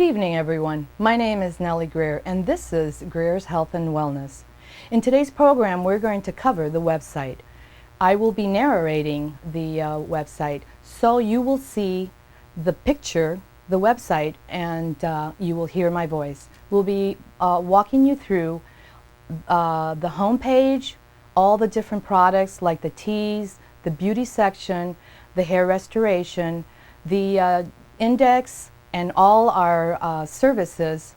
evening, everyone. My name is Nellie Greer, and this is Greer's Health and Wellness. In today's program, we're going to cover the website. I will be narrating the website, so you will see the picture, the website, and you will hear my voice. We'll be walking you through the home page, all the different products like the teas, the beauty section, the hair restoration, the index, and all our services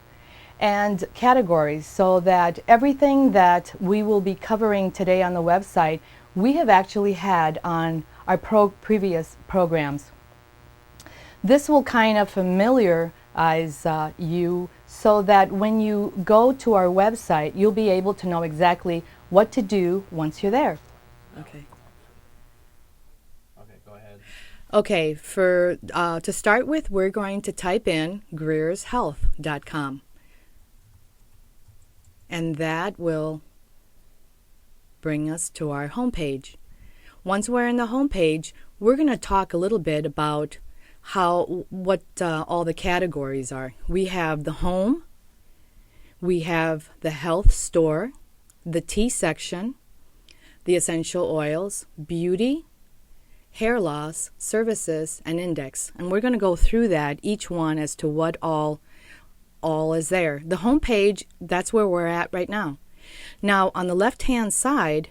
and categories, so that everything that we will be covering today on the website we have actually had on our previous programs. This will kind of familiarize you so that when you go to our website you'll be able to know exactly what to do once you're there. Okay. Go ahead. Okay, to start with, we're going to type in greershealth.com, and that will bring us to our homepage. Once we're in the homepage, we're going to talk a little bit about what all the categories are. We have the home, we have the health store, the tea section, the essential oils, beauty, hair loss, services, and index. And we're going to go through that, each one, as to what all is there. The home page, that's where we're at right now. Now, on the left-hand side,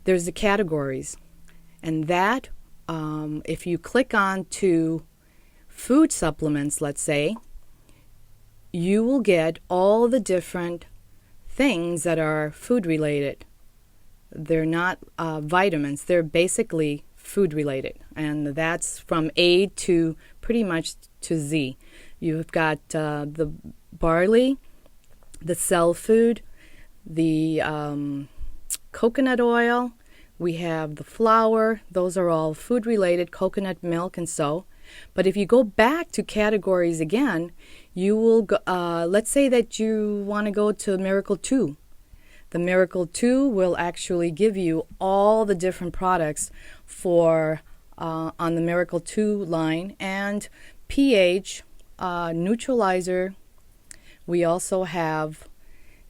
there's the categories. And that, if you click on to food supplements, let's say, you will get all the different things that are food-related. They're not vitamins. They're basically food-related, and that's from A to pretty much to Z. You've got the barley, the cell food, the coconut oil, we have the flour. Those are all food-related, coconut milk and so. But if you go back to categories again, you will go, let's say that you want to go to Miracle 2. The Miracle 2 will actually give you all the different products for on the Miracle 2 line, and pH neutralizer. We also have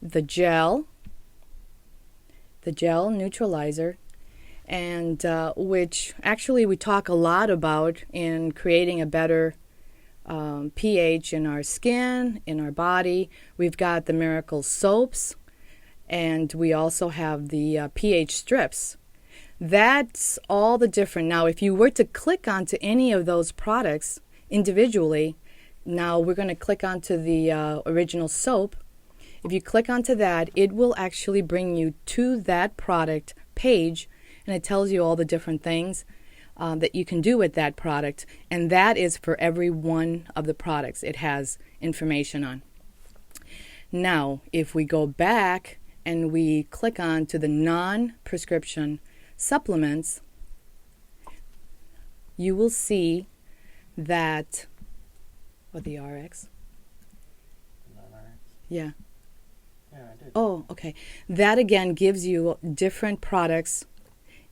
the gel neutralizer, and which actually we talk a lot about in creating a better pH in our skin, in our body. We've got the Miracle soaps, and we also have the pH strips. That's all the different. Now, if you were to click onto any of those products individually, now we're going to click onto the original soap. If you click onto that, it will actually bring you to that product page, and it tells you all the different things that you can do with that product. And that is for every one of the products it has information on. Now, if we go back and we click on to the non-prescription supplements, you will see that, the RX? Non-RX? Yeah. Yeah, I did. Oh, okay. That again gives you different products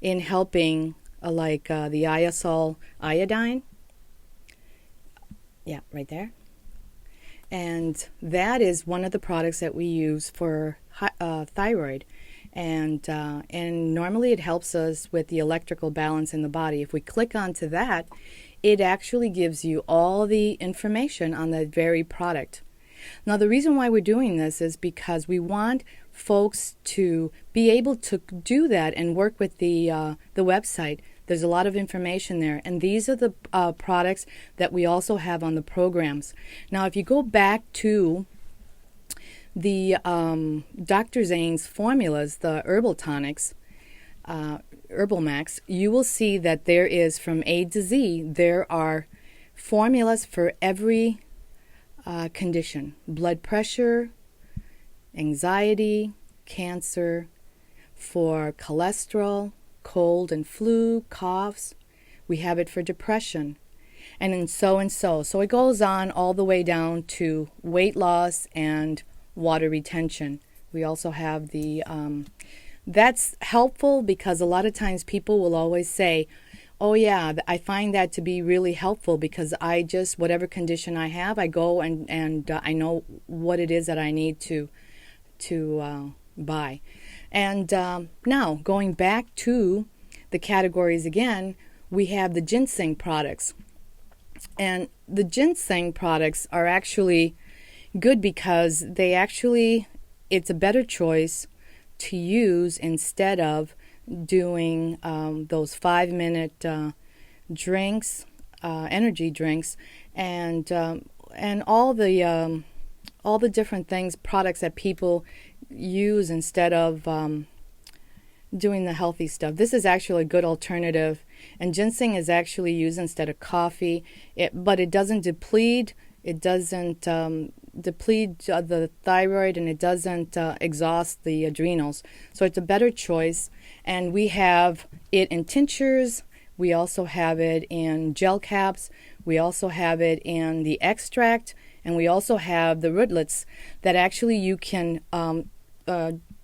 in helping, like the iosol iodine. Yeah, right there. And that is one of the products that we use for thyroid, and normally it helps us with the electrical balance in the body. If we click onto that, it actually gives you all the information on that very product. Now, the reason why we're doing this is because we want folks to be able to do that and work with the website. There's a lot of information there, and these are the products that we also have on the programs. Now, if you go back to the Dr. Zane's formulas, the herbal tonics, Herbal Max, you will see that there is, from A to Z, there are formulas for every condition: blood pressure, anxiety, cancer, for cholesterol, cold and flu, coughs. We have it for depression, and so and so. So it goes on all the way down to weight loss and water retention. We also have the that's helpful because a lot of times people will always say, Oh yeah, I find that to be really helpful because I just whatever condition I have, I go and I know what it is that I need to buy. And now going back to the categories again, we have the ginseng products, and the ginseng products are actually good because it's a better choice to use instead of doing those 5 minute drinks, energy drinks, and all the different things, products that people use instead of doing the healthy stuff. This is actually a good alternative, and ginseng is actually used instead of coffee. But it doesn't deplete. It doesn't deplete the thyroid, and it doesn't exhaust the adrenals. So it's a better choice. And we have it in tinctures. We also have it in gel caps. We also have it in the extract, and we also have the rootlets that actually you can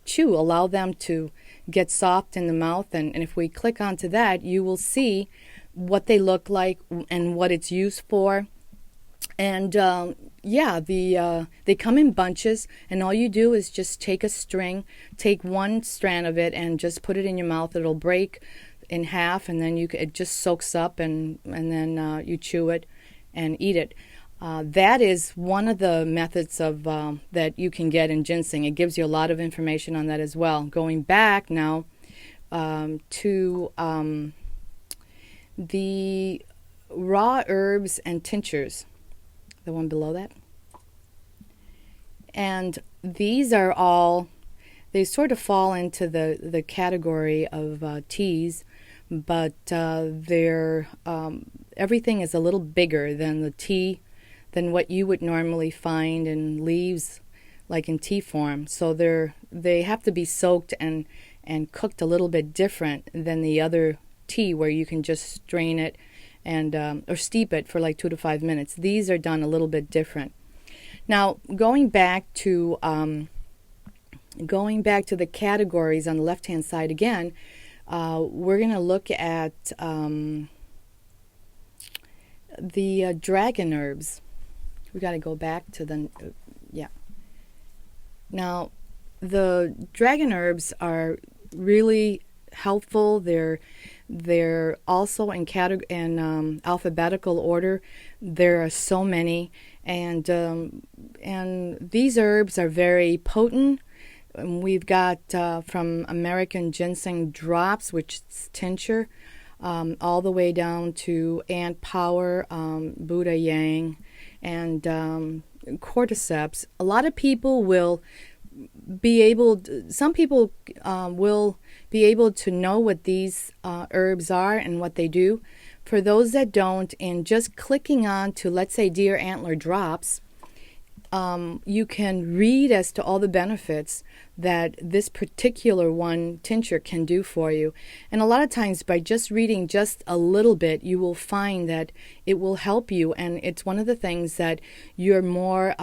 chew, allow them to get soft in the mouth. And if we click onto that, you will see what they look like and what it's used for. And they come in bunches, and all you do is just take take one strand of it, and just put it in your mouth. It'll break in half, and then it just soaks up, and then you chew it and eat it. That is one of the methods of that you can get in ginseng. It gives you a lot of information on that as well. Going back now to the raw herbs and tinctures, the one below that. And these are all, they sort of fall into the category of teas, but they're everything is a little bigger than the tea, than what you would normally find in leaves, like in tea form. So they have to be soaked and cooked a little bit different than the other tea, where you can just strain it and or steep it for like 2 to 5 minutes. These are done a little bit different. Now, going back to the categories on the left-hand side again, we're going to look at the dragon herbs. We got to go back to the yeah. Now, the dragon herbs are really helpful. They're also in alphabetical order. There are so many, and these herbs are very potent. We've got from American ginseng drops, which is tincture, all the way down to ant power, Buddha yang, and cordyceps. A lot of people will be able to, some people will be able to know what these herbs are and what they do. For those that don't, and just clicking on to, let's say, deer antler drops, you can read as to all the benefits that this particular one tincture can do for you. And a lot of times by just reading just a little bit, you will find that it will help you. And it's one of the things that you're more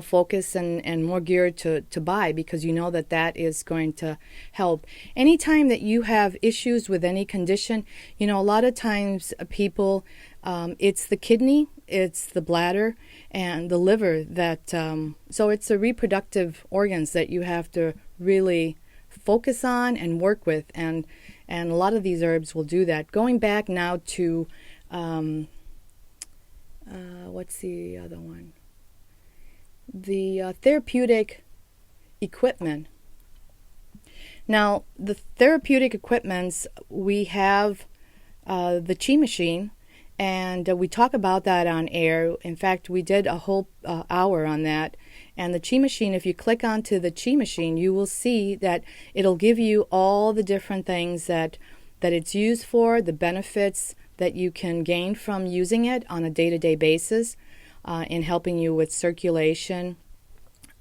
focused and more geared to buy, because you know that is going to help. Anytime that you have issues with any condition, a lot of times people, it's the kidney, it's the bladder, and the liver that, so it's the reproductive organs that you have to really focus on and work with. And a lot of these herbs will do that. Going back now to, what's the other one? The therapeutic equipment. Now, the therapeutic equipments, we have the chi machine, and we talk about that on air. In fact, we did a whole hour on that. And the chi machine, if you click onto the chi machine, you will see that it'll give you all the different things that it's used for, the benefits that you can gain from using it on a day-to-day basis. In helping you with circulation,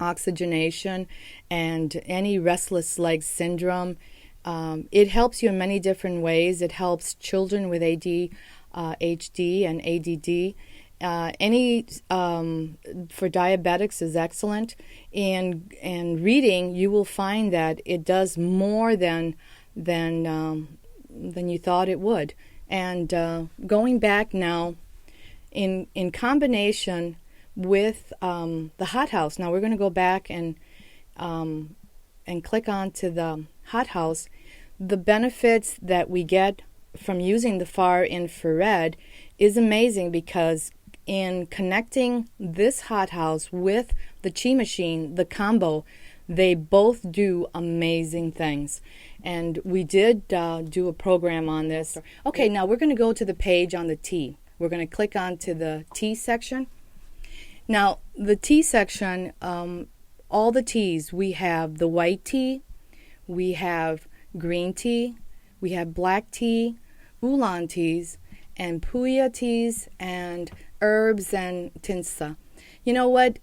oxygenation, and any restless leg syndrome. It helps you in many different ways. It helps children with ADHD and ADD. For diabetics is excellent. And reading, you will find that it does more than than you thought it would. And going back now, in combination with the hothouse. Now we're going to go back and click on to the hothouse. The benefits that we get from using the far infrared is amazing, because in connecting this hothouse with the Chi machine, the combo, they both do amazing things. And we did do a program on this. Okay, now we're going to go to the page on the tea. We're going to click on to the tea section. Now, the tea section, all the teas, we have the white tea, we have green tea, we have black tea, oolong teas, and puya teas, and herbs and tinsa. You know what?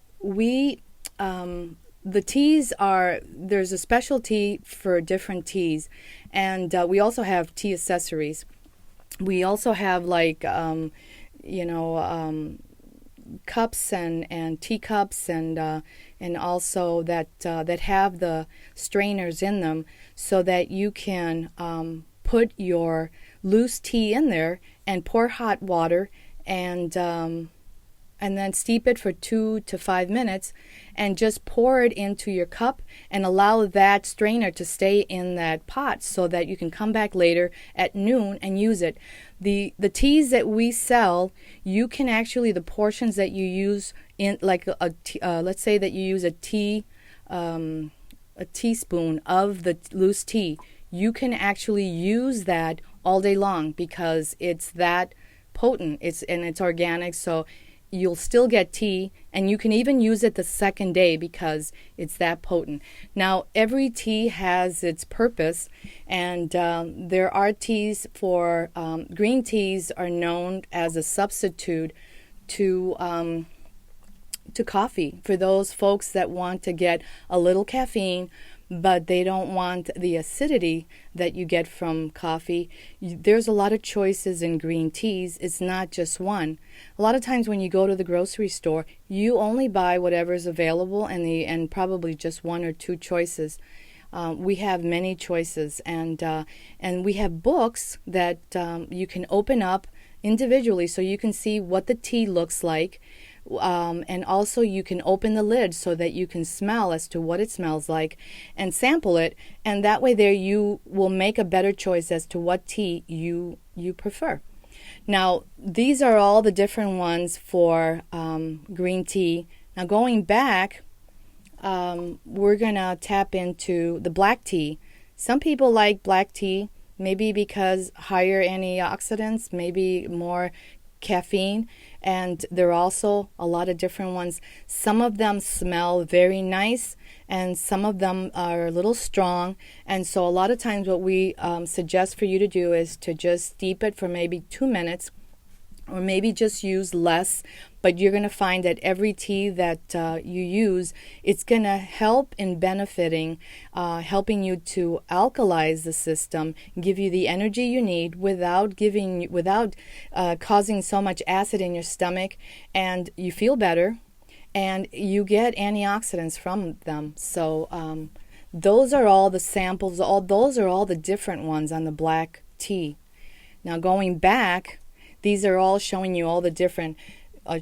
The teas there's a special tea for different teas, and we also have tea accessories. We also have cups and teacups, and also that have the strainers in them, so that you can put your loose tea in there and pour hot water and then steep it for 2 to 5 minutes, and just pour it into your cup and allow that strainer to stay in that pot, so that you can come back later at noon and use it. The teas that we sell, you can actually, the portions that you use in, like let's say that you use a teaspoon of the loose tea, you can actually use that all day long, because it's that potent. It's organic, so you'll still get tea, and you can even use it the second day because it's that potent. Now, every tea has its purpose, and there are teas for green teas are known as a substitute to coffee, for those folks that want to get a little caffeine, but they don't want the acidity that you get from coffee. There's a lot of choices in green teas. It's not just one. A lot of times when you go to the grocery store, you only buy whatever's available, and probably just one or two choices. We have many choices, and we have books that you can open up individually, so you can see what the tea looks like. And also you can open the lid so that you can smell as to what it smells like and sample it, and that way there you will make a better choice as to what tea you prefer. Now, these are all the different ones for green tea. Now, going back, we're going to tap into the black tea. Some people like black tea, maybe because higher antioxidants, maybe more caffeine, and there are also a lot of different ones. Some of them smell very nice, and some of them are a little strong, and so a lot of times what we suggest for you to do is to just steep it for maybe 2 minutes, or maybe just use less. But you're going to find that every tea that you use, it's going to help in benefiting, helping you to alkalize the system, give you the energy you need without causing so much acid in your stomach, and you feel better, and you get antioxidants from them. So those are all the samples. Those are all the different ones on the black tea. Now, going back, these are all showing you all the different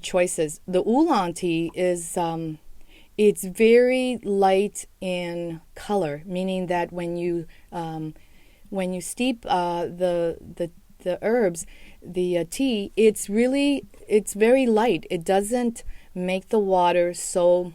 choices. The oolong tea is it's very light in color, meaning that when you steep the herbs, the tea, it's very light. It doesn't make the water so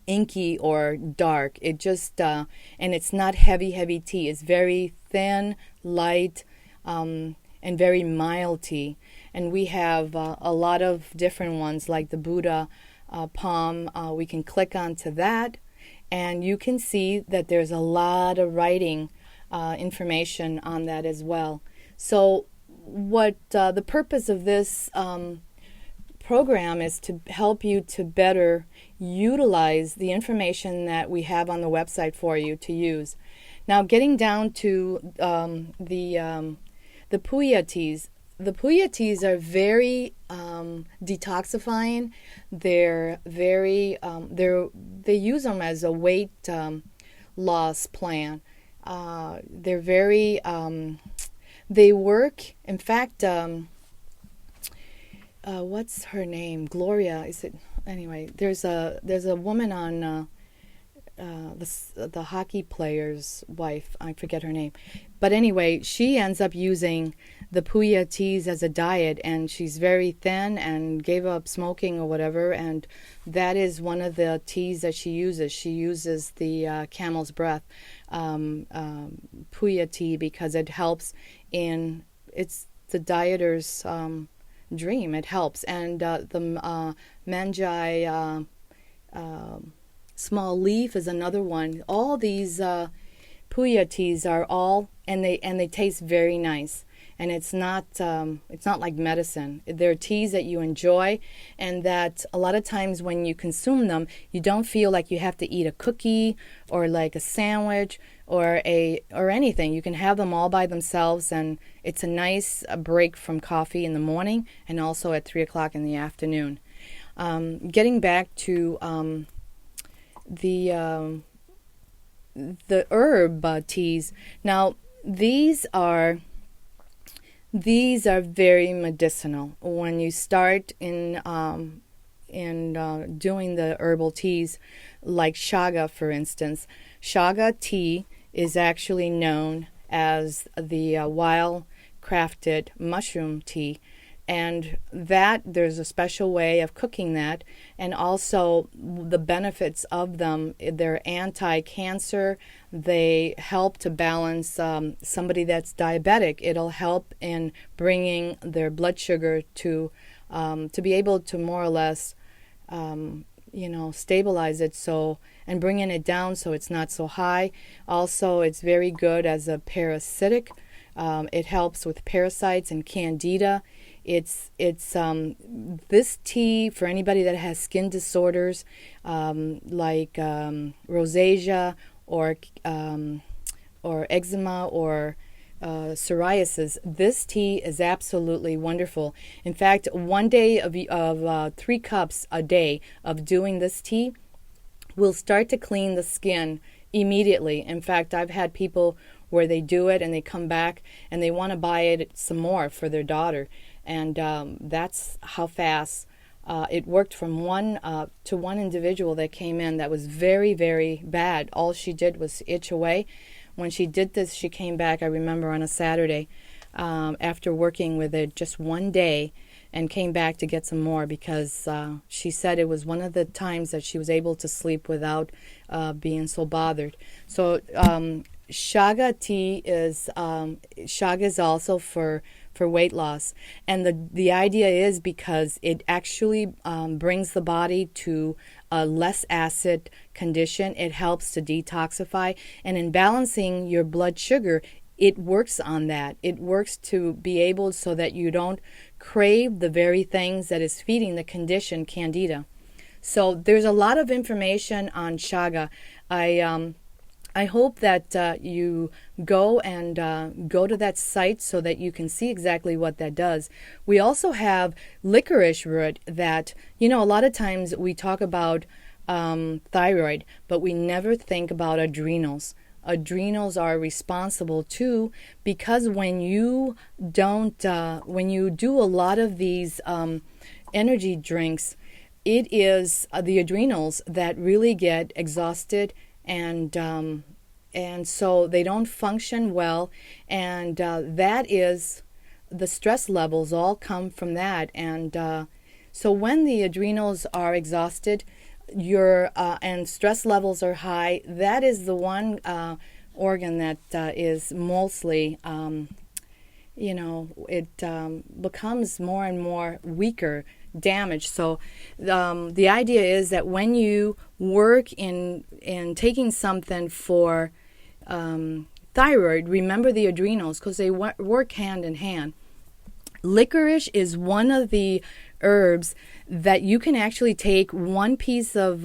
inky or dark. It just and it's not heavy tea. It's very thin, light, and very mild tea. And we have a lot of different ones, like the Buddha palm. We can click onto that, and you can see that there's a lot of writing information on that as well. So what the purpose of this program is to help you to better utilize the information that we have on the website for you to use. Now, getting down to the puya teas. The puya teas are very detoxifying. They're very they use them as a weight loss plan. They're very They work. In fact, what's her name? Gloria. Is it? Anyway, there's a woman on the hockey player's wife. I forget her name, but anyway, she ends up using the puya teas as a diet, and she's very thin and gave up smoking or whatever, and that is one of the teas that she uses. She uses the camel's breath puya tea because it helps in it's the dieter's dream. It helps, and the manjai small leaf is another one. All these puya teas are all, and they taste very nice. And it's not like medicine. They're teas that you enjoy, and that a lot of times when you consume them, you don't feel like you have to eat a cookie or like a sandwich or anything. You can have them all by themselves, and it's a nice break from coffee in the morning and also at 3 o'clock in the afternoon. Getting back to the herb teas. Now these are very medicinal. When you start in doing the herbal teas, like shaga, for instance, shaga tea is actually known as the wild crafted mushroom tea, and that there's a special way of cooking that, and also the benefits of them. They're anti-cancer. They help to balance somebody that's diabetic. It'll help in bringing their blood sugar to be able to more or less stabilize it, so, and bringing it down so it's not so high. Also, it's very good as a parasitic. It helps with parasites and candida. It's this tea for anybody that has skin disorders like rosacea or eczema or psoriasis. This tea is absolutely wonderful. In fact, one day of 3 cups a day of doing this tea will start to clean the skin immediately. In fact, I've had people where they do it and they come back and they want to buy it some more for their daughter. And that's how fast it worked from one individual that came in that was very, very bad. All she did was itch away. When she did this, she came back, I remember, on a Saturday after working with it just one day, and came back to get some more because she said it was one of the times that she was able to sleep without being so bothered. So shaga tea is also for weight loss, and the idea is because it actually brings the body to a less acid condition. It helps to detoxify, and in balancing your blood sugar, it works on that. It works to be able so that you don't crave the very things that is feeding the condition, candida. So there's a lot of information on shaga. I hope that you go to that site so that you can see exactly what that does. We also have licorice root that, a lot of times we talk about thyroid, but we never think about adrenals. Adrenals are responsible too, because when you do a lot of these energy drinks, it is the adrenals that really get exhausted, and so they don't function well, and that is the stress levels all come from that. And so when the adrenals are exhausted, and stress levels are high, that is the one organ that is mostly it becomes more and more weaker, damaged. So the idea is that when you work in taking something for thyroid, remember the adrenals, because they work hand in hand. Licorice is one of the herbs that you can actually take one piece of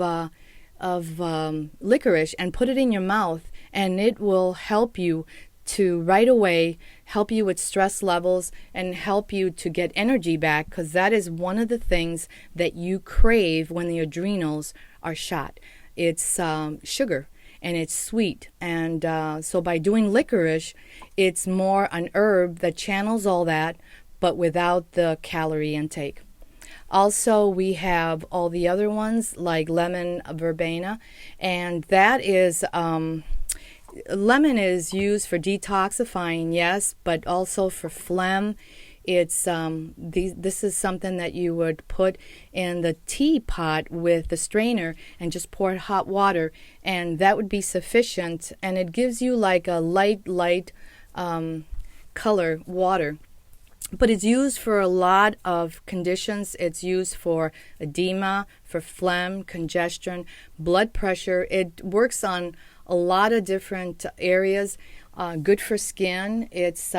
licorice and put it in your mouth, and it will help you to right away help you with stress levels and help you to get energy back, because that is one of the things that you crave when the adrenals are shot. It's sugar. and it's sweet. And so by doing licorice, it's more an herb that channels all that, but without the calorie intake. Also, we have all the other ones like lemon verbena, and that is lemon is used for detoxifying, yes, but also for phlegm. It's this is something that you would put in the teapot with the strainer and just pour hot water, and that would be sufficient. And it gives you like a light color water. But it's used for a lot of conditions. It's used for edema, for phlegm, congestion, blood pressure. It works on a lot of different areas. Good for skin. It's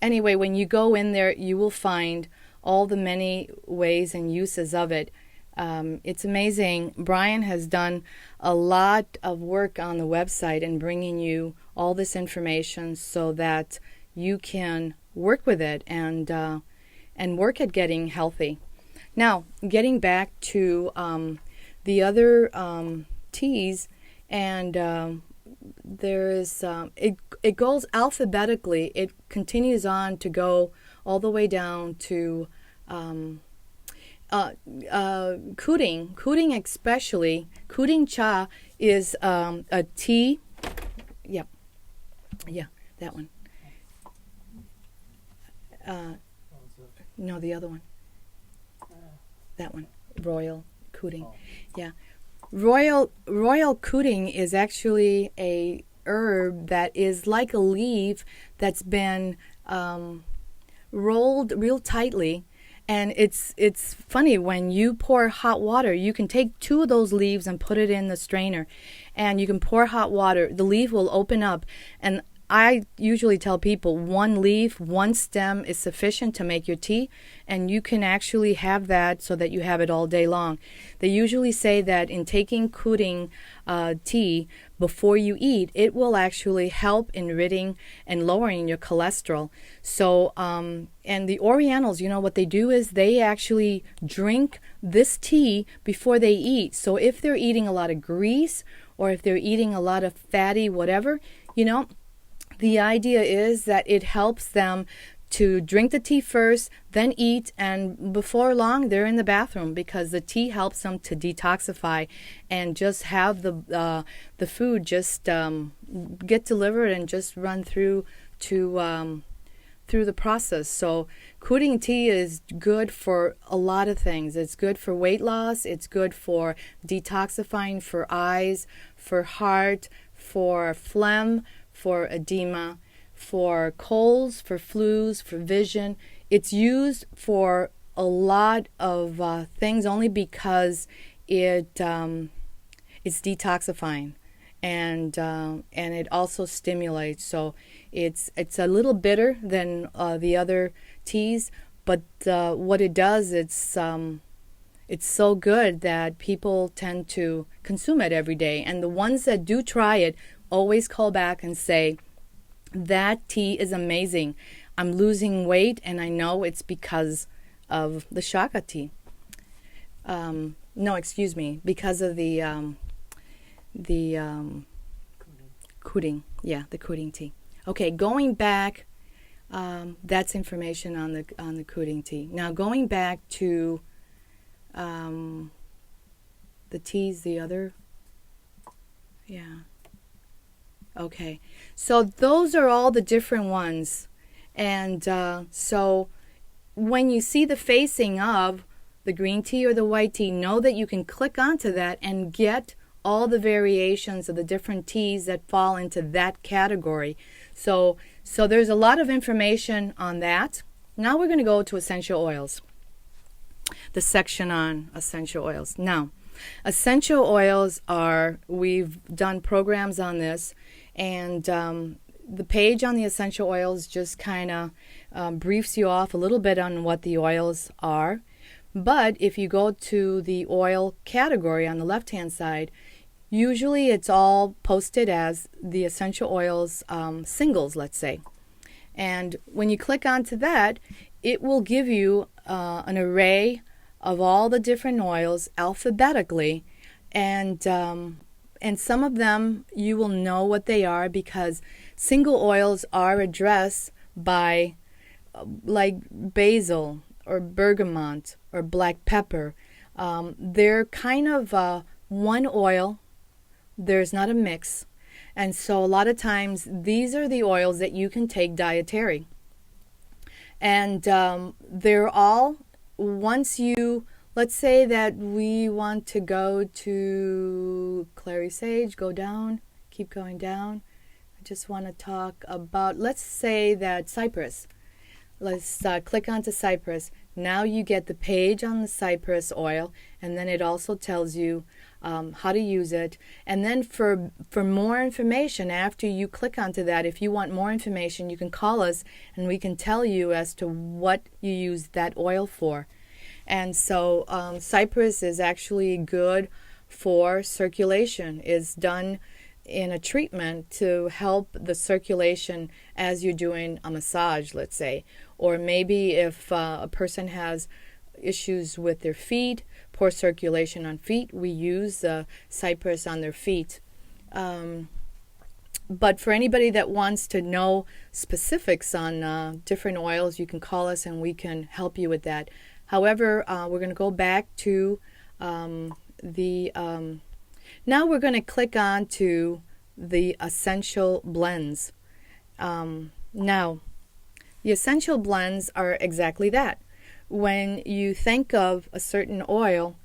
anyway, when you go in there, you will find all the many ways and uses of it. It's amazing. Brian has done a lot of work on the website and bringing you all this information so that you can work with it and work at getting healthy. Now, getting back to the other teas, and there is it goes alphabetically. It continues on to go all the way down to Kuding especially. Kuding cha is a tea. Yeah, that one. No, the other one. That one. Royal Kuding. Yeah. Royal Kuding is actually a herb that is like a leaf that's been rolled real tightly. And it's funny, when you pour hot water, you can take 2 of those leaves and put it in the strainer, and you can pour hot water. The leaf will open up, and I usually tell people 1 leaf, 1 stem is sufficient to make your tea, and you can actually have that so that you have it all day long. They usually say that in taking Kuding tea before you eat, it will actually help in ridding and lowering your cholesterol. So, and the Orientals, what they do is they actually drink this tea before they eat. So if they're eating a lot of grease or if they're eating a lot of fatty whatever, the idea is that it helps them to drink the tea first, then eat, and before long they're in the bathroom because the tea helps them to detoxify and just have the food just get delivered and just run through the process. So Kuding tea is good for a lot of things. It's good for weight loss. It's good for detoxifying, for eyes, for heart, for phlegm, for edema, for colds, for flus, for vision. It's used for a lot of things only because it's detoxifying, and it also stimulates. So it's a little bitter than the other teas, but what it does, it's so good that people tend to consume it every day. And the ones that do try it always call back and say, that tea is amazing. I'm losing weight, and I know it's because of the Shaka tea. No, excuse me, because of the Kuding. Yeah, the Kuding tea. Okay, going back, that's information on the Kuding tea. Now going back to the teas, the other, yeah. Okay, so those are all the different ones. And so when you see the facing of the green tea or the white tea, know that you can click onto that and get all the variations of the different teas that fall into that category. So there's a lot of information on that. Now we're going to go to essential oils, the section on essential oils. Now, essential oils we've done programs on this, and the page on the essential oils just kind of briefs you off a little bit on what the oils are. But if you go to the oil category on the left-hand side, usually it's all posted as the essential oils singles, let's say. And when you click onto that, it will give you an array of all the different oils alphabetically, and And some of them you will know what they are because single oils are addressed by like basil or bergamot or black pepper. They're kind of one oil. There's not a mix. And so a lot of times these are the oils that you can take dietary. And they're all, once you, let's say that we want to go to clary sage, go down, keep going down. I just want to talk about, let's say that cypress. Let's click onto cypress. Now you get the page on the cypress oil, and then it also tells you how to use it. And then for more information, after you click onto that, if you want more information, you can call us and we can tell you as to what you use that oil for. And so cypress is actually good for circulation. It's done in a treatment to help the circulation as you're doing a massage, let's say. Or maybe if a person has issues with their feet, poor circulation on feet, we use cypress on their feet. But for anybody that wants to know specifics on different oils, you can call us and we can help you with that. However, we're going to go back to now we're going to click on to the essential blends. Now, the essential blends are exactly that. When you think of a certain oil,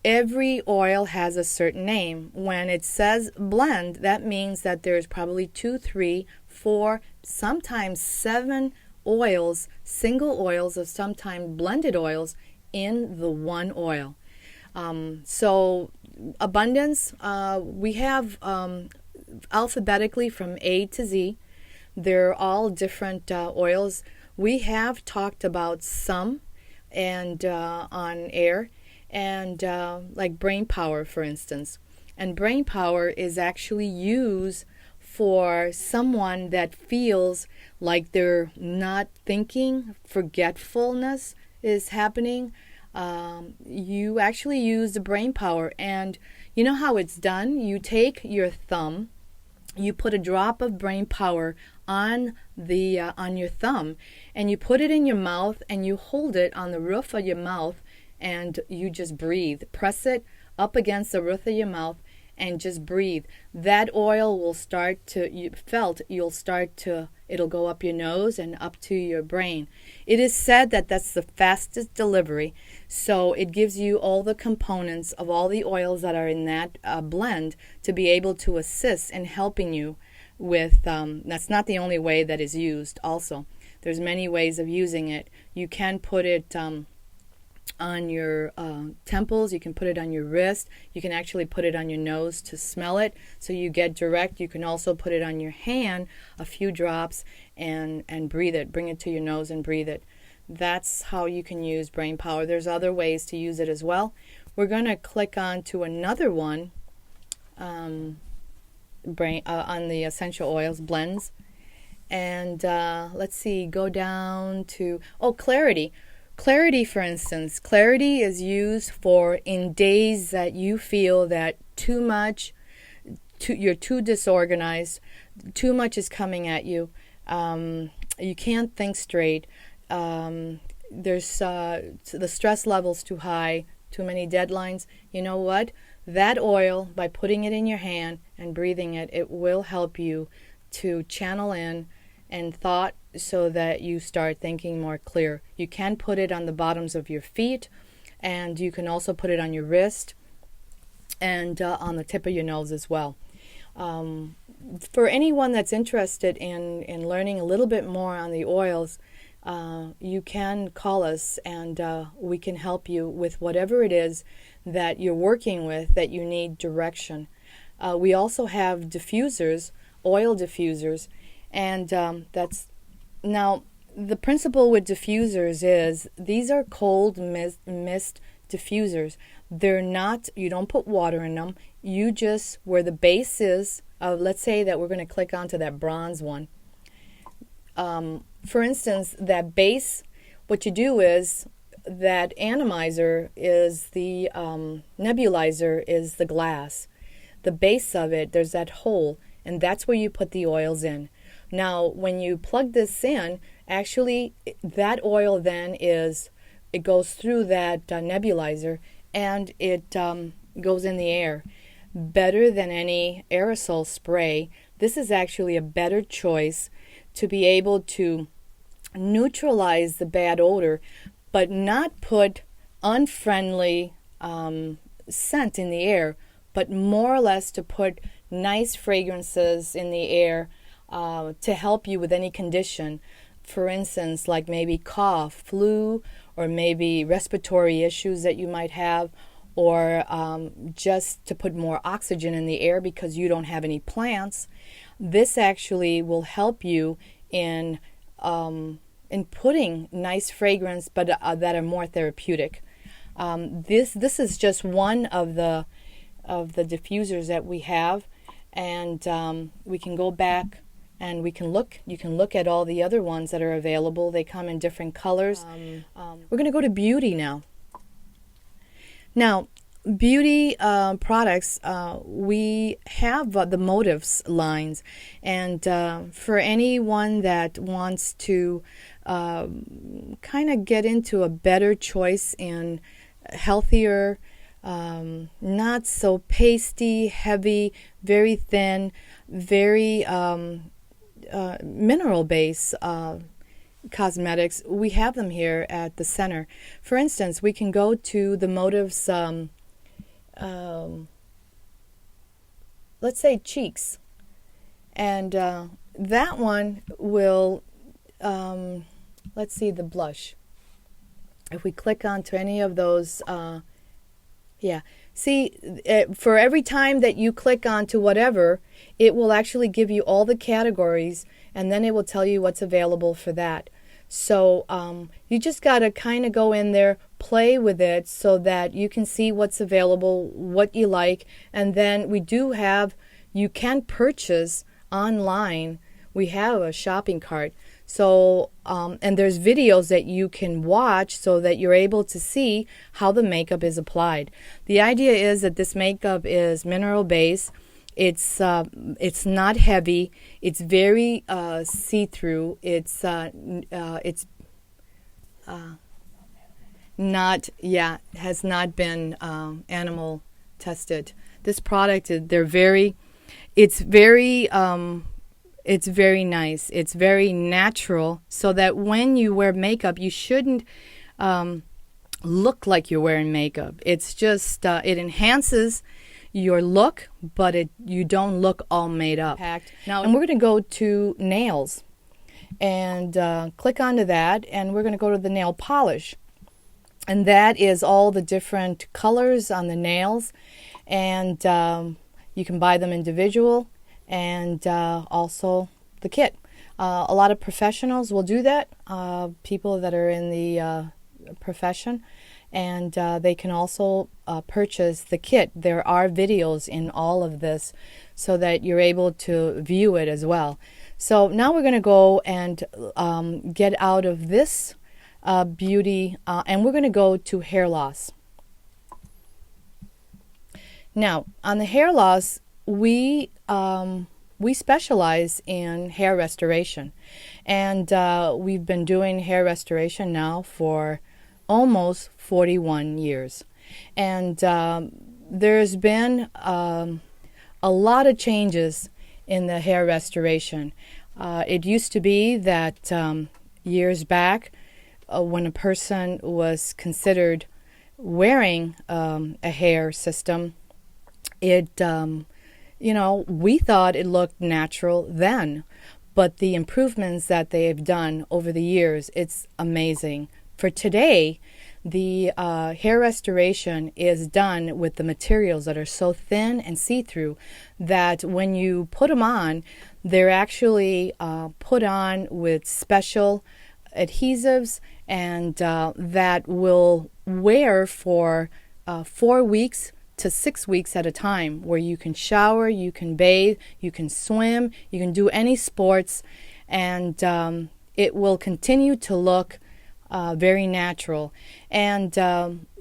every oil has a certain name. When it says blend, that means that there's probably 2, 3, 4, sometimes 7 oils, single oils, or sometimes blended oils in the one oil. So abundance, we have alphabetically from A to Z. They're all different oils. We have talked about some and on air, and like brain power, for instance. And brain power is actually used for someone that feels like they're not thinking, forgetfulness is happening. You actually use the brain power, and you know how it's done? You take your thumb, you put a drop of brain power on your thumb, and you put it in your mouth, and you hold it on the roof of your mouth, and you just breathe. Press it up against the roof of your mouth and just breathe. That oil will start to, it'll go up your nose and up to your brain. It is said that that's the fastest delivery, so it gives you all the components of all the oils that are in that blend to be able to assist in helping you with, that's not the only way that is used also. There's many ways of using it. You can put it on your temples, you can put it on your wrist, you can actually put it on your nose to smell it so you get direct. You can also put it on your hand, a few drops, and breathe it, bring it to your nose and breathe it. That's how you can use brain power. There's other ways to use it as well. We're going to click on to another one on the essential oils blends, and let's see, go down to clarity. Clarity, for instance, clarity is used for in days that you feel that too much, you're too disorganized, too much is coming at you, you can't think straight, there's the stress level's too high, too many deadlines. You know what? That oil, by putting it in your hand and breathing it, it will help you to channel in and thought so that you start thinking more clear. You can put it on the bottoms of your feet, and you can also put it on your wrist and on the tip of your nose as well. For anyone that's interested in learning a little bit more on the oils, you can call us, and we can help you with whatever it is that you're working with that you need direction. We also have diffusers, oil diffusers, and that's now the principle with diffusers is these are cold mist diffusers. They're not, you don't put water in them. You just, where the base is, let's say that we're going to click onto that bronze one. For instance, that base, what you do is that atomizer is the nebulizer is the glass. the base of it, there's that hole, and that's where you put the oils in. Now, when you plug this in, actually, that oil then it goes through that nebulizer, and it goes in the air. Better than any aerosol spray, this is actually a better choice to be able to neutralize the bad odor, but not put unfriendly scent in the air, but more or less to put nice fragrances in the air to help you with any condition. For instance, like maybe cough, flu, or maybe respiratory issues that you might have, or just to put more oxygen in the air because you don't have any plants. This actually will help you in putting nice fragrance, but that are more therapeutic. This is just one of the diffusers that we have, and we can go back and we can look. You can look at all the other ones that are available. They come in different colors. We're going to go to beauty now. Now, beauty products, we have the Motives lines, and for anyone that wants to kind of get into a better choice in healthier, not so pasty, heavy, very thin, very mineral-based cosmetics, we have them here at the center. For instance, we can go to the Motives, let's say cheeks, and that one will, let's see, the blush. If we click onto any of those, see, for every time that you click onto whatever, it will actually give you all the categories, and then it will tell you what's available for that. So you just got to kind of go in there, play with it so that you can see what's available, what you like, and then we do have, you can purchase online. We have a shopping cart. So, and there's videos that you can watch so that you're able to see how the makeup is applied. The idea is that this makeup is mineral based. It's not heavy. It's very see-through. It's not, has not been animal tested. This product, it's very nice. It's very natural, so that when you wear makeup, you shouldn't look like you're wearing makeup. It's just, it enhances your look, but you don't look all made up. Now, and we're going to go to nails and click onto that, and we're going to go to the nail polish. And that is all the different colors on the nails, and you can buy them individual, and also the kit. A lot of professionals will do that, people that are in the profession, and they can also purchase the kit. There are videos in all of this so that you're able to view it as well. So now we're going to go and get out of this beauty, and we're going to go to hair loss. Now, on the hair loss, we specialize in hair restoration, and we've been doing hair restoration now for almost 41 years. And there's been a lot of changes in the hair restoration. It used to be that years back, when a person was considered wearing a hair system, we thought it looked natural then. But the improvements that they have done over the years, it's amazing. For today, the hair restoration is done with the materials that are so thin and see-through that when you put them on, they're actually put on with special adhesives, and that will wear for 4 weeks to 6 weeks at a time, where you can shower, you can bathe, you can swim, you can do any sports, and it will continue to look very natural. And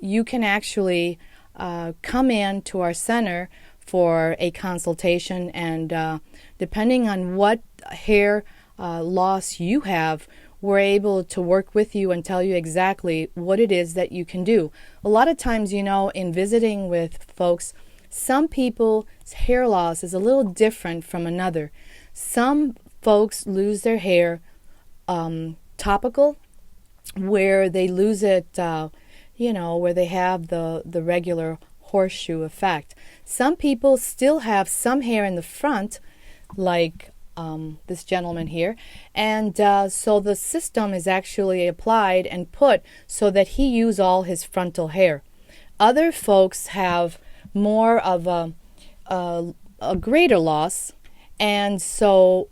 you can actually come in to our center for a consultation, and depending on what hair loss you have, we're able to work with you and tell you exactly what it is that you can do. A lot of times, in visiting with folks, some people's hair loss is a little different from another. Some folks lose their hair topical, where they lose it, where they have the regular horseshoe effect. Some people still have some hair in the front, like this gentleman here, and so the system is actually applied and put so that he use all his frontal hair. Other folks have more of a greater loss, and so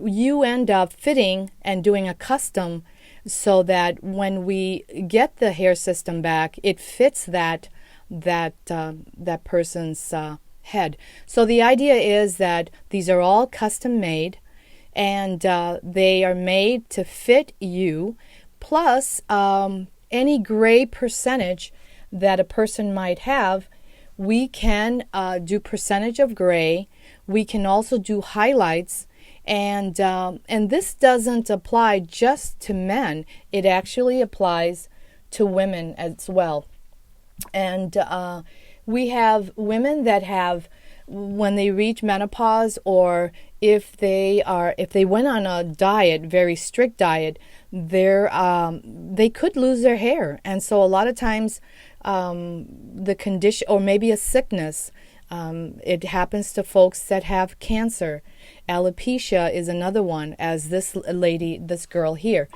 you end up fitting and doing a custom so that when we get the hair system back, it fits that person's head. So the idea is that these are all custom made, and they are made to fit you, plus any gray percentage that a person might have. We can do percentage of gray. We can also do highlights, and this doesn't apply just to men. It actually applies to women as well. And we have women that have, when they reach menopause, or if they went on a diet, very strict diet, they could lose their hair. And so a lot of times the condition, or maybe a sickness, it happens to folks that have cancer. Alopecia is another one, as this girl here.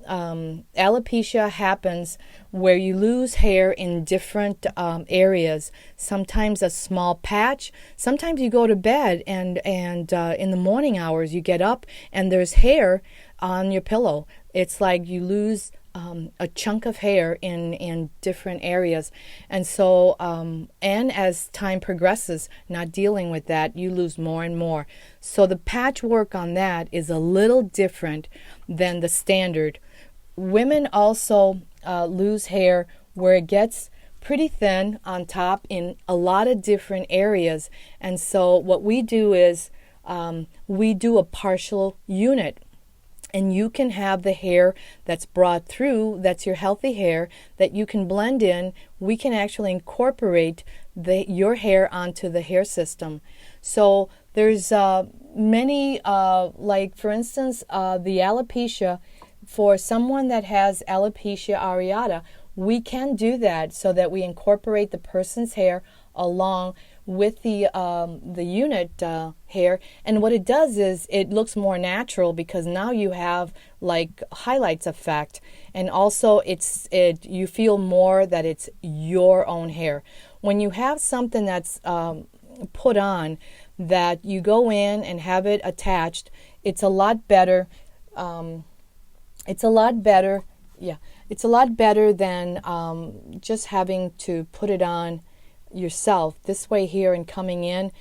Alopecia happens where you lose hair in different areas. Sometimes a small patch. Sometimes you go to bed and in the morning hours you get up and there's hair on your pillow. It's like you lose a chunk of hair in different areas. And so, and as time progresses, not dealing with that, you lose more and more. So the patchwork on that is a little different than the standard. Women also lose hair where it gets pretty thin on top in a lot of different areas. And so what we do is we do a partial unit. And you can have the hair that's brought through, that's your healthy hair, that you can blend in. We can actually incorporate your hair onto the hair system. So there's many, like for instance, the alopecia. For someone that has alopecia areata, we can do that so that we incorporate the person's hair along with the unit hair, and what it does is it looks more natural because now you have like highlights effect, and also you feel more that it's your own hair. When you have something that's put on, that you go in and have it attached, it's a lot better. It's a lot better than just having to put it on yourself. This way here and coming in,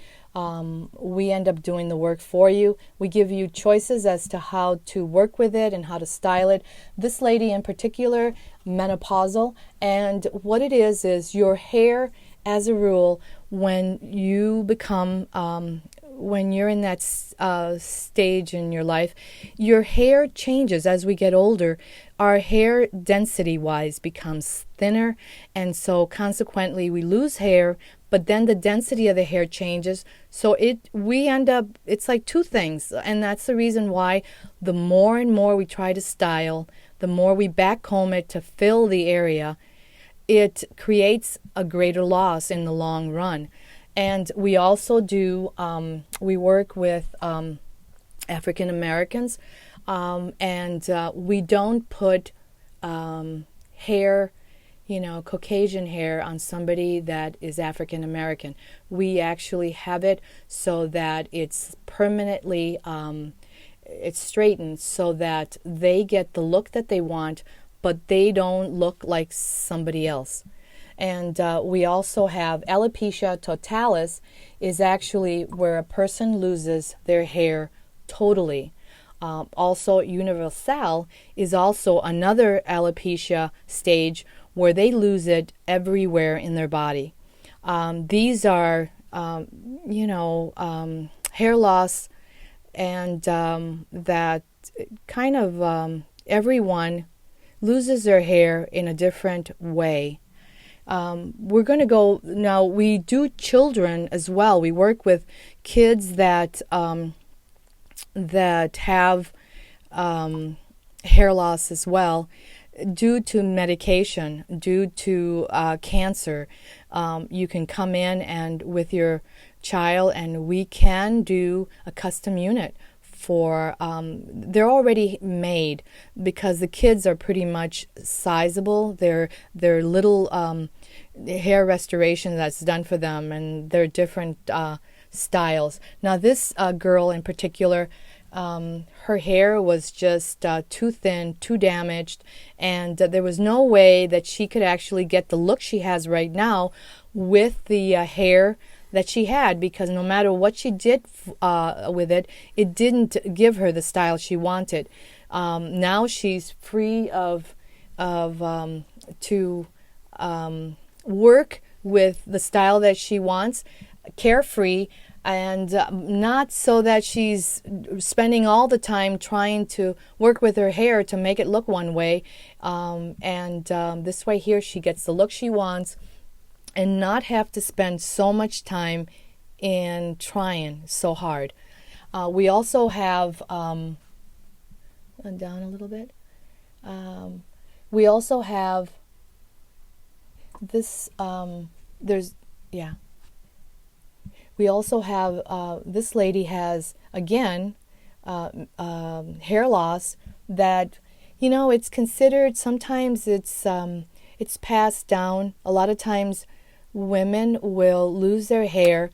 we end up doing the work for you. We give you choices as to how to work with it and how to style it. This lady in particular, menopausal, and what it is your hair, as a rule, when you become when you're in that stage in your life, your hair changes as we get older. Our hair density-wise becomes thinner, and so consequently we lose hair, but then the density of the hair changes. So we end up, it's like two things, and that's the reason why the more and more we try to style, the more we backcomb it to fill the area, it creates a greater loss in the long run. And we also do, we work with African Americans, and we don't put hair, Caucasian hair on somebody that is African American. We actually have it so that it's permanently, it's straightened so that they get the look that they want, but they don't look like somebody else. And we also have alopecia totalis, is actually where a person loses their hair totally. Also, universal is also another alopecia stage where they lose it everywhere in their body. These are hair loss, and that kind of everyone loses their hair in a different way. We're going to go now. We do children as well. We work with kids that have hair loss as well, due to medication, due to cancer. You can come in and with your child, and we can do a custom unit for. They're already made because the kids are pretty much sizable. They're little hair restoration that's done for them, and they're different styles. Now, this girl in particular. Her hair was just too thin, too damaged, and there was no way that she could actually get the look she has right now with the hair that she had, because no matter what she did with it, it didn't give her the style she wanted. Now she's free to work with the style that she wants, carefree, and not so that she's spending all the time trying to work with her hair to make it look one way. This way here, she gets the look she wants and not have to spend so much time in trying so hard. We also have, down a little bit, we also have this, we also have, this lady has, again, hair loss that, it's considered, sometimes it's passed down. A lot of times women will lose their hair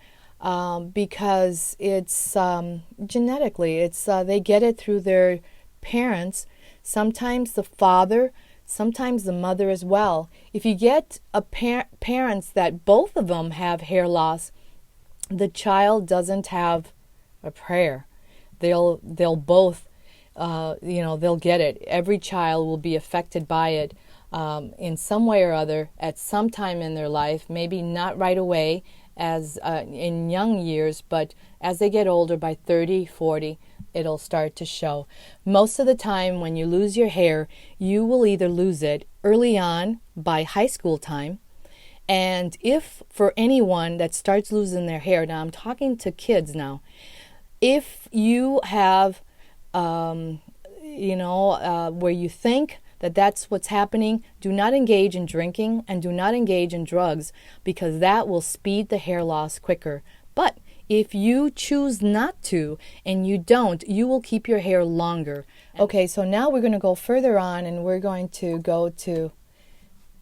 because it's genetically, they get it through their parents, sometimes the father, sometimes the mother as well. If you get parents that both of them have hair loss, the child doesn't have a prayer. They'll both, they'll get it. Every child will be affected by it in some way or other at some time in their life. Maybe not right away as in young years, but as they get older, by 30, 40, it'll start to show. Most of the time when you lose your hair, you will either lose it early on by high school time. And if for anyone that starts losing their hair, now I'm talking to kids now, if you have, where you think that that's what's happening, do not engage in drinking and do not engage in drugs, because that will speed the hair loss quicker. But if you choose not to and you don't, you will keep your hair longer. Okay, so now we're going to go further on, and we're going to go to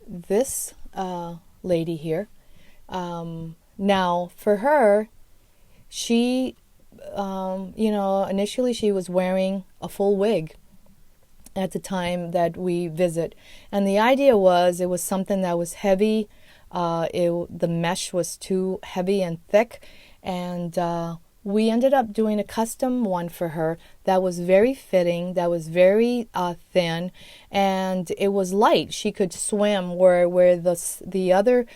this lady here. Now, for her, she, initially she was wearing a full wig at the time that we visit. And the idea was it was something that was heavy. The mesh was too heavy and thick. And we ended up doing a custom one for her that was very fitting, that was very thin, and it was light. She could swim where the other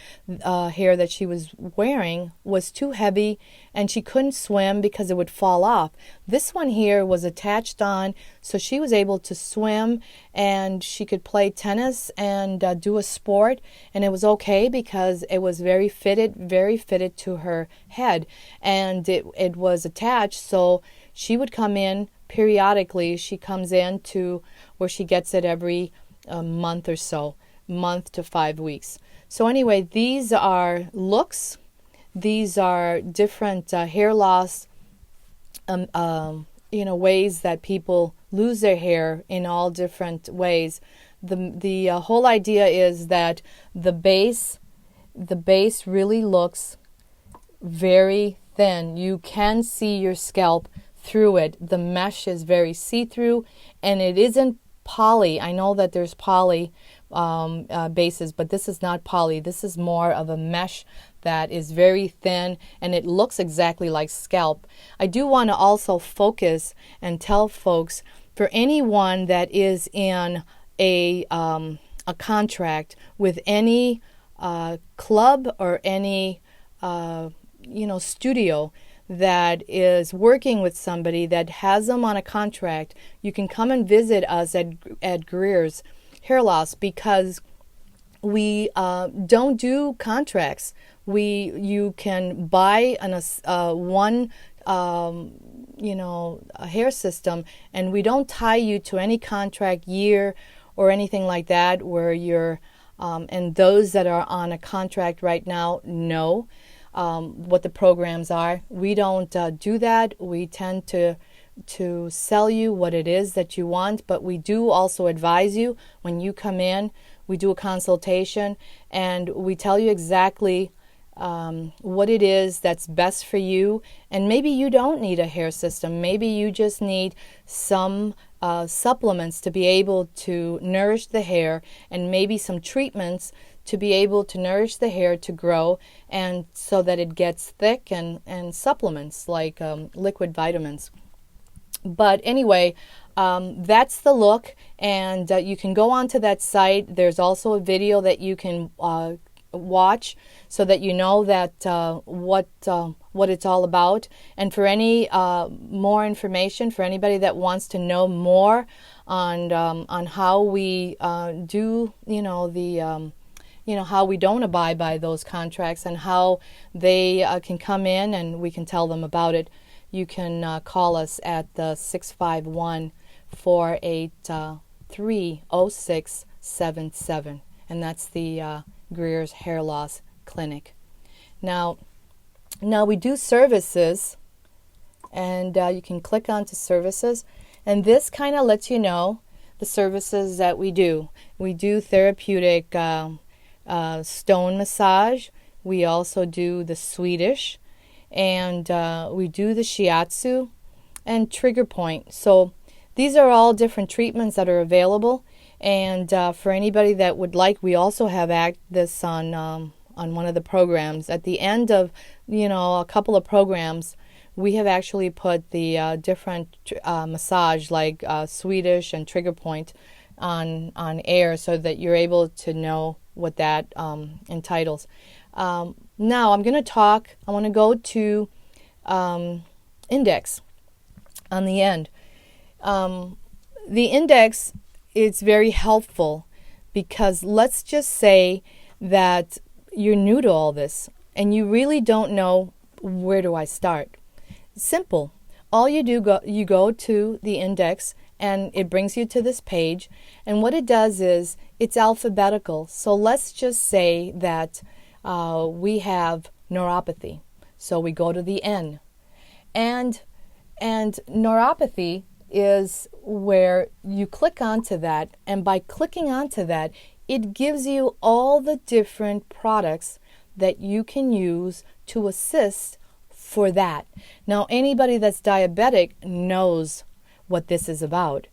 hair that she was wearing was too heavy, and she couldn't swim because it would fall off. This one here was attached on, so she was able to swim, and she could play tennis and do a sport, and it was okay because it was very fitted to her head, and it was attached, so she would come in periodically. She comes in to where she gets it every month or so, month to 5 weeks. So anyway, these are looks. These are different hair loss, ways that people lose their hair in all different ways. The whole idea is that the base really looks very thin. You can see your scalp through it. The mesh is very see-through, and it isn't poly. I know that there's poly bases, but this is not poly. This is more of a mesh that is very thin, and it looks exactly like scalp. I do want to also focus and tell folks, for anyone that is in a contract with any club or any studio that is working with somebody that has them on a contract, you can come and visit us at Greer's Hair Loss, because we don't do contracts. You can buy one a hair system, and we don't tie you to any contract year or anything like that, where you're and those that are on a contract right now know what the programs are. We don't do that. We tend to sell you what it is that you want, but we do also advise you when you come in. We do a consultation, and we tell you exactly what it is that's best for you. And maybe you don't need a hair system. Maybe you just need some supplements to be able to nourish the hair, and maybe some treatments to be able to nourish the hair to grow, and so that it gets thick, and supplements like liquid vitamins. But anyway, that's the look, and you can go onto that site. There's also a video that you can watch, so that you know that what it's all about. And for any more information, for anybody that wants to know more on how we do, how we don't abide by those contracts, and how they can come in and we can tell them about it, you can call us at the 651-483-0677, and that's the Greer's Hair Loss Clinic. Now we do services, and you can click onto services, and this kind of lets you know the services that we do. We do therapeutic stone massage. We also do the Swedish, and we do the shiatsu and trigger point. So these are all different treatments that are available. And for anybody that would like, we also have this on one of the programs. At the end of a couple of programs, we have actually put the different massage, like Swedish and trigger point, on air, so that you're able to know what that entitles. Now I'm going to I want to go to index on the end. The index is very helpful, because let's just say that you're new to all this and you really don't know, where do I start? Simple. All you do, you go to the index, and it brings you to this page, and what it does is it's alphabetical. So let's just say that we have neuropathy. So we go to the N. And neuropathy is where you click onto that, and by clicking onto that, it gives you all the different products that you can use to assist for that. Now, anybody that's diabetic knows what this is about.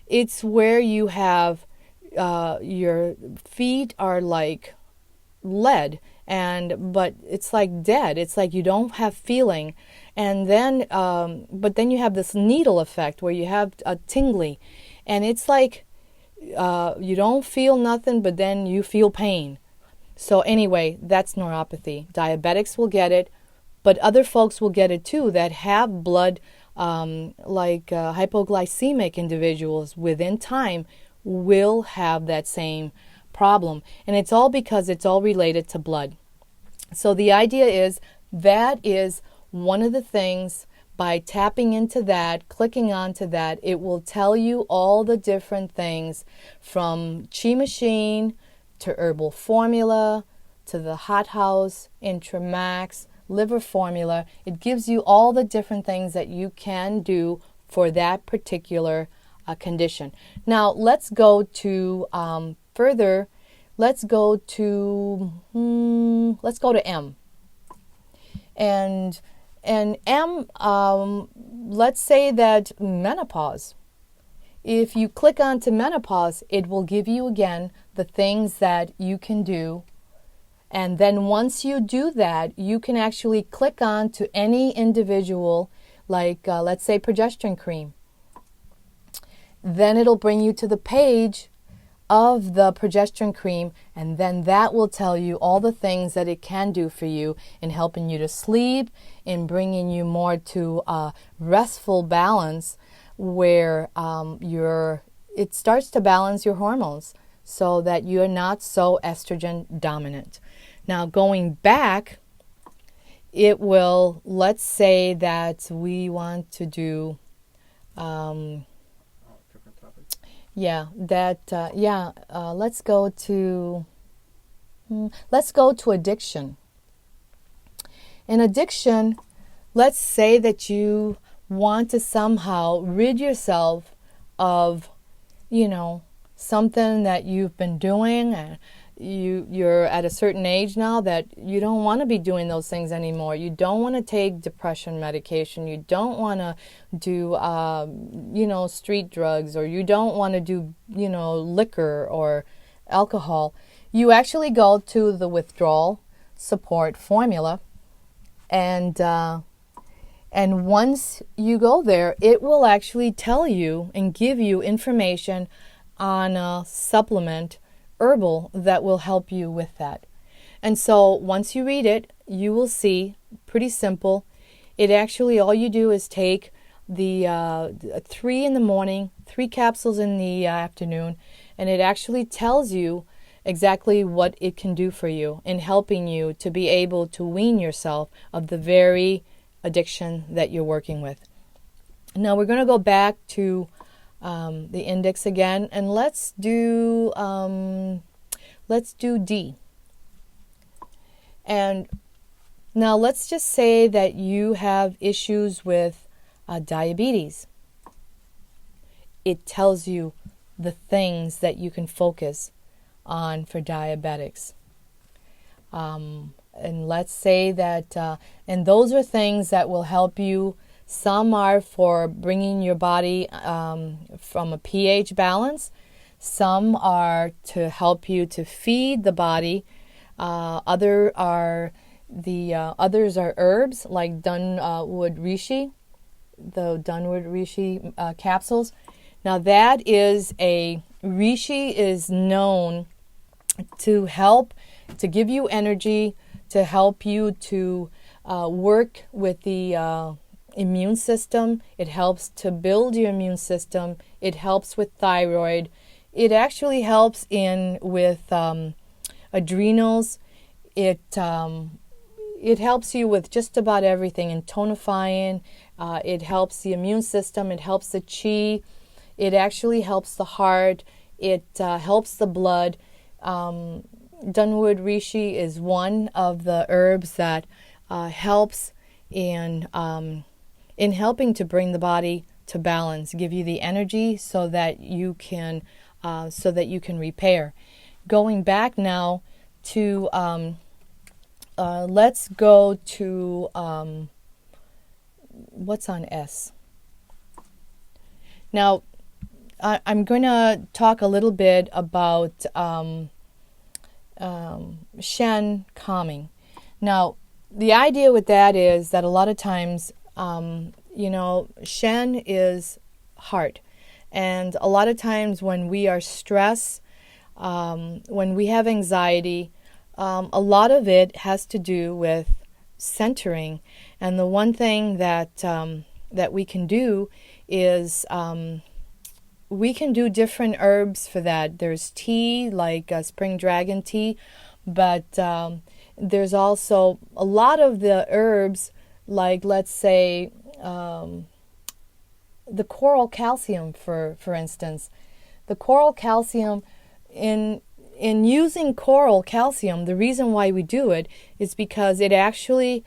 It's where you have your feet are like lead, but it's like dead. It's like you don't have feeling, and then but then you have this needle effect where you have a tingly, and it's like you don't feel nothing, but then you feel pain. So anyway, that's neuropathy. Diabetics will get it, but other folks will get it too that have blood, like hypoglycemic individuals within time will have that same problem. And it's all because it's all related to blood. So the idea is that is one of the things. By tapping into that, clicking onto that, it will tell you all the different things, from Chi Machine to Herbal Formula to the Hot House, Intramax, Liver Formula. It gives you all the different things that you can do for that particular condition. Now let's go to further. Let's go to M. And M, let's say that menopause. If you click onto menopause, it will give you again the things that you can do. And then once you do that, you can actually click on to any individual, like let's say progesterone cream. Then it'll bring you to the page of the progesterone cream, and then that will tell you all the things that it can do for you in helping you to sleep, in bringing you more to a restful balance where it starts to balance your hormones so that you're not so estrogen dominant. Now, going back, it will, let's say that we want to do different topic. let's go to addiction. In addiction, let's say that you want to somehow rid yourself of, something that you've been doing, and you're at a certain age now that you don't want to be doing those things anymore. You don't want to take depression medication. You don't want to do, street drugs, or you don't want to do, liquor or alcohol. You actually go to the withdrawal support formula, and once you go there, it will actually tell you and give you information on a supplement herbal that will help you with that. And so once you read it, you will see, pretty simple, it actually, all you do is take the 3 in the morning, 3 capsules in the afternoon, and it actually tells you exactly what it can do for you in helping you to be able to wean yourself of the very addiction that you're working with. Now we're going to go back to the index again, and let's do D. And now let's just say that you have issues with diabetes. It tells you the things that you can focus on for diabetics. And let's say that, and those are things that will help you. Some are for bringing your body from a pH balance. Some are to help you to feed the body. Others are herbs like Dunwood Reishi, the Dunwood Reishi capsules. Now that is Reishi is known to help to give you energy, to help you to work with the immune system. It helps to build your immune system. It helps with thyroid. It actually helps with adrenals. It helps you with just about everything, in tonifying. It helps the immune system. It helps the chi. It actually helps the heart. It helps the blood. Dunwood Reishi is one of the herbs that helps in helping to bring the body to balance, give you the energy so that you can repair. Going back now to let's go to what's on S. Now I'm going to talk a little bit about Shen calming. Now, the idea with that is that a lot of times, Shen is heart. And a lot of times when we are stressed, when we have anxiety, a lot of it has to do with centering. And the one thing that we can do is we can do different herbs for that. There's tea, like spring dragon tea, but there's also a lot of the herbs, like let's say the coral calcium, for instance. The coral calcium, in using coral calcium, the reason why we do it is because it actually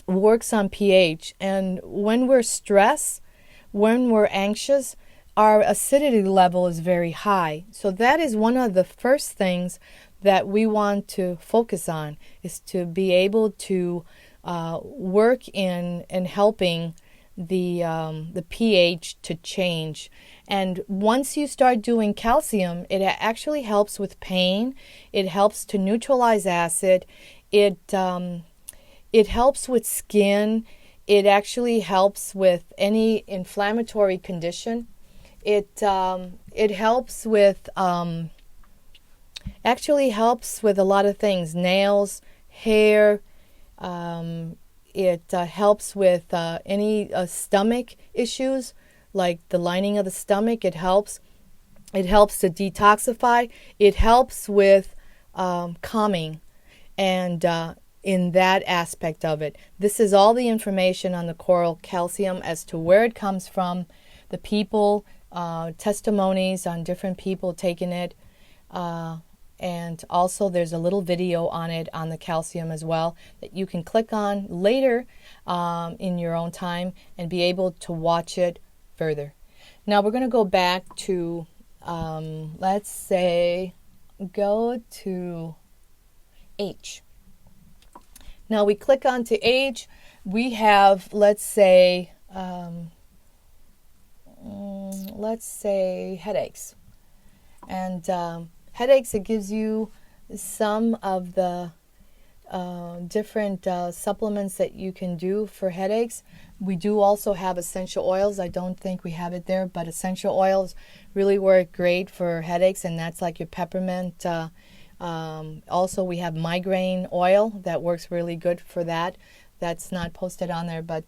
works on pH. And when we're stressed, when we're anxious, our acidity level is very high. So that is one of the first things that we want to focus on, is to be able to work in helping the pH to change. And once you start doing calcium, it actually helps with pain. It helps to neutralize acid. It helps with skin. It actually helps with any inflammatory condition. It helps with actually helps with a lot of things: nails, hair. It helps with any stomach issues, like the lining of the stomach. It helps. It helps to detoxify. It helps with calming, and in that aspect of it. This is all the information on the coral calcium as to where it comes from, the people, testimonies on different people taking it, and also there's a little video on it on the calcium as well that you can click on later in your own time and be able to watch it further. Now we're going to go back to, let's say, go to H. Now we click onto H, we have, let's say headaches. And headaches, it gives you some of the different supplements that you can do for headaches. We do also have essential oils. I don't think we have it there, but essential oils really work great for headaches, and that's like your peppermint. Also, we have migraine oil that works really good for that. That's not posted on there, but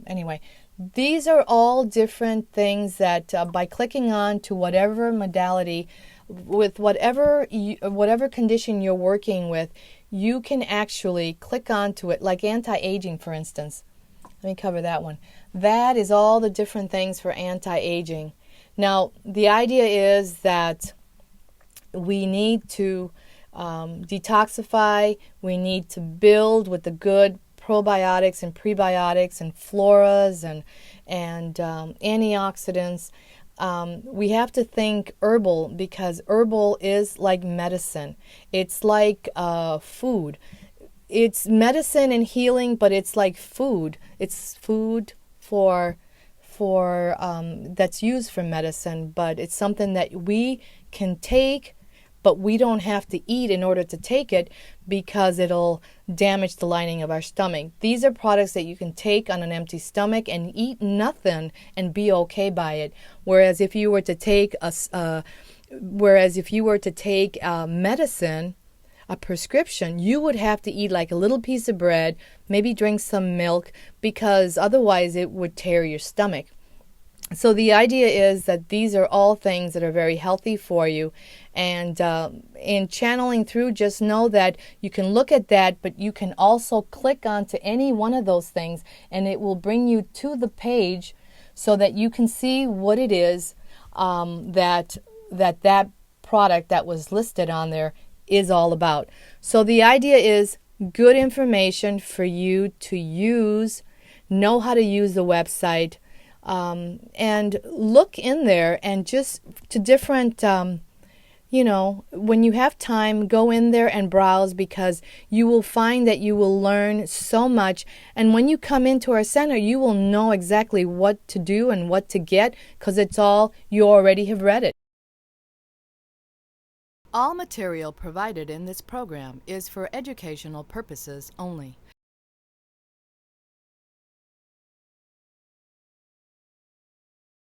anyway, these are all different things that by clicking on to whatever modality, with whatever condition you're working with, you can actually click onto it, like anti-aging, for instance. Let me cover that one. That is all the different things for anti-aging. Now, the idea is that we need to detoxify, we need to build with the good probiotics and prebiotics and floras and antioxidants. We have to think herbal, because herbal is like medicine. It's like food. It's medicine and healing, but it's like food. It's food for that's used for medicine, but it's something that we can take, but we don't have to eat in order to take it, because it'll damage the lining of our stomach. These are products that you can take on an empty stomach and eat nothing and be okay by it. Whereas if you were to take medicine, a prescription, you would have to eat like a little piece of bread, maybe drink some milk, because otherwise it would tear your stomach. So the idea is that these are all things that are very healthy for you. And in channeling through, just know that you can look at that, but you can also click onto any one of those things, and it will bring you to the page so that you can see what it is that product that was listed on there is all about. So the idea is good information for you to use, know how to use the website, and look in there and just to different, when you have time, go in there and browse, because you will find that you will learn so much. And when you come into our center, you will know exactly what to do and what to get, because it's all, you already have read it. All material provided in this program is for educational purposes only.